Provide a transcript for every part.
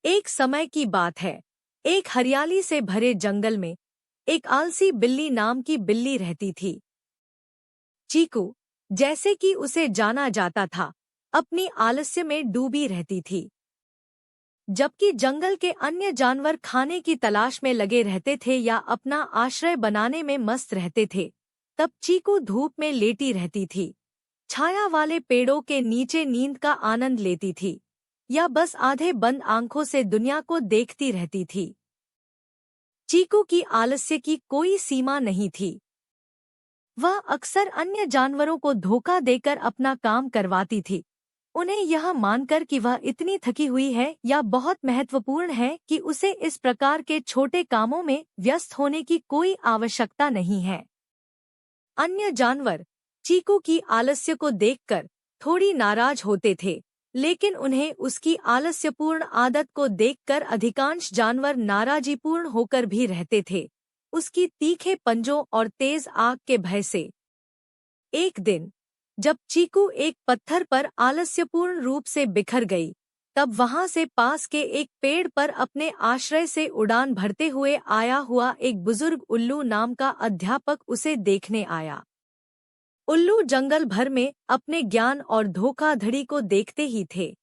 एक समय की बात है। एक हरियाली से भरे जंगल में एक आलसी बिल्ली नाम की बिल्ली रहती थी। चीकू, जैसे कि उसे जाना जाता था, अपनी आलस्य में डूबी रहती थी। जबकि जंगल के अन्य जानवर खाने की तलाश में लगे रहते थे या अपना आश्रय बनाने में मस्त रहते थे, तब चीकू धूप में लेटी रहती थी, छाया वाले पेड़ों के नीचे नींद का आनंद लेती थी या बस आधे बंद आंखों से दुनिया को देखती रहती थी। चीकू की आलस्य की कोई सीमा नहीं थी। वह अक्सर अन्य जानवरों को धोखा देकर अपना काम करवाती थी, उन्हें यह मानकर कि वह इतनी थकी हुई है या बहुत महत्वपूर्ण है कि उसे इस प्रकार के छोटे कामों में व्यस्त होने की कोई आवश्यकता नहीं है। अन्य जानवर चीकू की आलस्य को देखकर थोड़ी नाराज होते थे, लेकिन उन्हें उसकी आलस्यपूर्ण आदत को देखकर अधिकांश जानवर नाराजीपूर्ण होकर भी रहते थे, उसकी तीखे पंजों और तेज आग के भय से। एक दिन जब चीकू एक पत्थर पर आलस्यपूर्ण रूप से बिखर गई, तब वहां से पास के एक पेड़ पर अपने आश्रय से उड़ान भरते हुए आया हुआ एक बुजुर्ग उल्लू नाम का अध्यापक उसे देखने आया। उल्लू जंगल भर में अपने ज्ञान और धोखाधड़ी को देखते ही थे।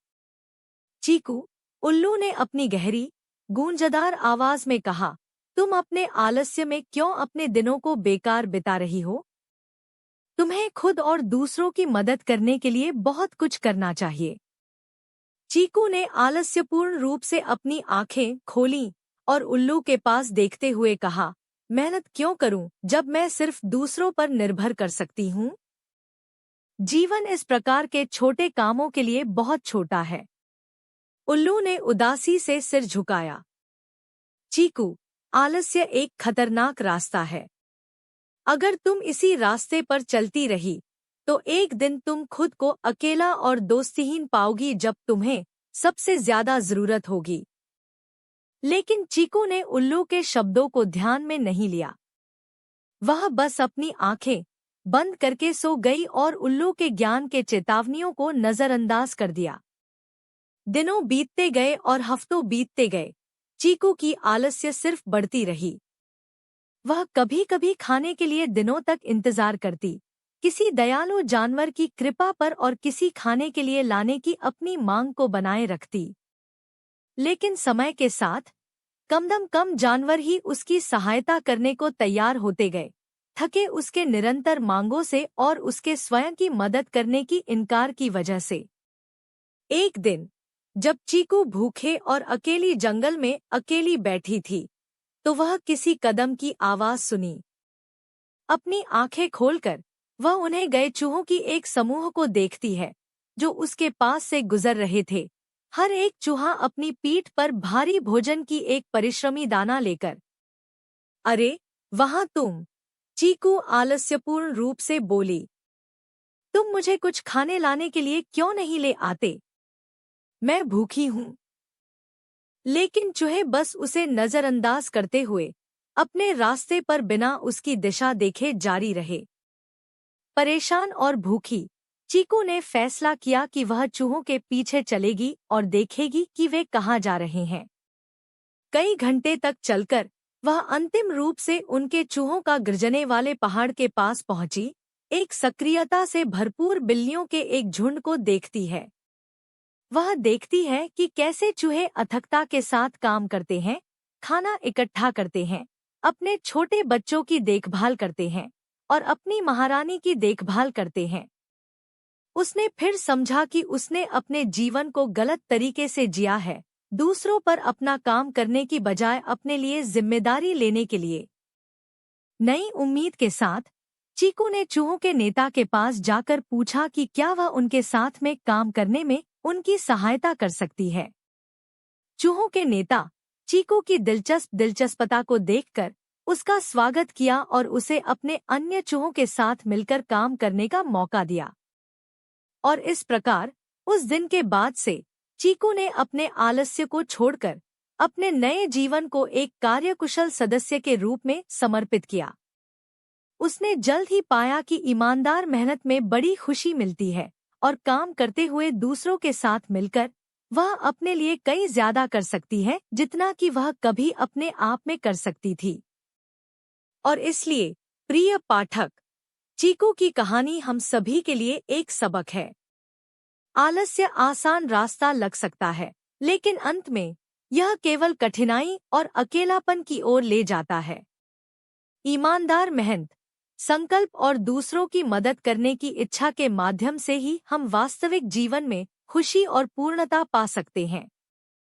चीकू, उल्लू ने अपनी गहरी, गूंजदार आवाज में कहा, तुम अपने आलस्य में क्यों अपने दिनों को बेकार बिता रही हो? तुम्हें खुद और दूसरों की मदद करने के लिए बहुत कुछ करना चाहिए। चीकू ने आलस्यपूर्ण रूप से अपनी आंखें खोलीं और उल्लू के पास देखते हुए कहा, मेहनत क्यों करूं जब मैं सिर्फ दूसरों पर निर्भर कर सकती हूं? जीवन इस प्रकार के छोटे कामों के लिए बहुत छोटा है। उल्लू ने उदासी से सिर झुकाया। चीकू, आलस्य एक खतरनाक रास्ता है। अगर तुम इसी रास्ते पर चलती रही, तो एक दिन तुम खुद को अकेला और दोस्तीहीन पाओगी जब तुम्हें सबसे ज्यादा जरूरत होगी। लेकिन चीकू ने उल्लू के शब्दों को ध्यान में नहीं लिया। वह बस अपनी आंखें बंद करके सो गई और उल्लू के ज्ञान के चेतावनियों को नजरअंदाज कर दिया। दिनों बीतते गए और हफ्तों बीतते गए, चीकू की आलस्य सिर्फ बढ़ती रही। वह कभी कभी खाने के लिए दिनों तक इंतजार करती, किसी दयालु जानवर की कृपा पर और किसी खाने के लिए लाने की अपनी मांग को बनाए रखती। लेकिन समय के साथ कमदम कम जानवर ही उसकी सहायता करने को तैयार होते गए, थके उसके निरंतर मांगों से और उसके स्वयं की मदद करने की इनकार की वजह से। एक दिन जब चीकू भूखे और अकेली जंगल में अकेली बैठी थी, तो वह किसी कदम की आवाज सुनी। अपनी आंखें खोलकर वह उन्हें गए चूहों की एक समूह को देखती है, जो उसके पास से गुजर रहे थे, हर एक चूहा अपनी पीठ पर भारी भोजन की एक परिश्रमी दाना लेकर। अरे, वहां तुम! चीकू आलस्यपूर्ण रूप से बोली। तुम मुझे कुछ खाने लाने के लिए क्यों नहीं ले आते? मैं भूखी हूं। लेकिन चूहे बस उसे नजरअंदाज करते हुए अपने रास्ते पर बिना उसकी दिशा देखे जारी रहे। परेशान और भूखी, चीकू ने फैसला किया कि वह चूहों के पीछे चलेगी और देखेगी कि वे कहाँ जा रहे हैं। कई घंटे तक चलकर वह अंतिम रूप से उनके चूहों का गर्जने वाले पहाड़ के पास पहुंची, एक सक्रियता से भरपूर बिल्लियों के एक झुंड को देखती है। वह देखती है कि कैसे चूहे अथकता के साथ काम करते हैं, खाना इकट्ठा करते हैं, अपने छोटे बच्चों की देखभाल करते हैं और अपनी महारानी की देखभाल करते हैं। उसने फिर समझा कि उसने अपने जीवन को गलत तरीके से जिया है, दूसरों पर अपना काम करने की बजाय अपने लिए जिम्मेदारी लेने के लिए। नई उम्मीद के साथ चीकू ने चूहों के नेता के पास जाकर पूछा कि क्या वह उनके साथ में काम करने में उनकी सहायता कर सकती है। चूहों के नेता चीकू की दिलचस्पता को देखकर उसका स्वागत किया और उसे अपने अन्य चूहों के साथ मिलकर काम करने का मौका दिया। और इस प्रकार उस दिन के बाद से चीकू ने अपने आलस्य को छोड़कर अपने नए जीवन को एक कार्यकुशल सदस्य के रूप में समर्पित किया। उसने जल्द ही पाया कि ईमानदार मेहनत में बड़ी खुशी मिलती है और काम करते हुए दूसरों के साथ मिलकर वह अपने लिए कई ज्यादा कर सकती है जितना कि वह कभी अपने आप में कर सकती थी। और इसलिए प्रिय पाठक, चीकू की कहानी हम सभी के लिए एक सबक है। आलस्य आसान रास्ता लग सकता है, लेकिन अंत में यह केवल कठिनाई और अकेलापन की ओर ले जाता है। ईमानदार मेहनत, संकल्प और दूसरों की मदद करने की इच्छा के माध्यम से ही हम वास्तविक जीवन में खुशी और पूर्णता पा सकते हैं।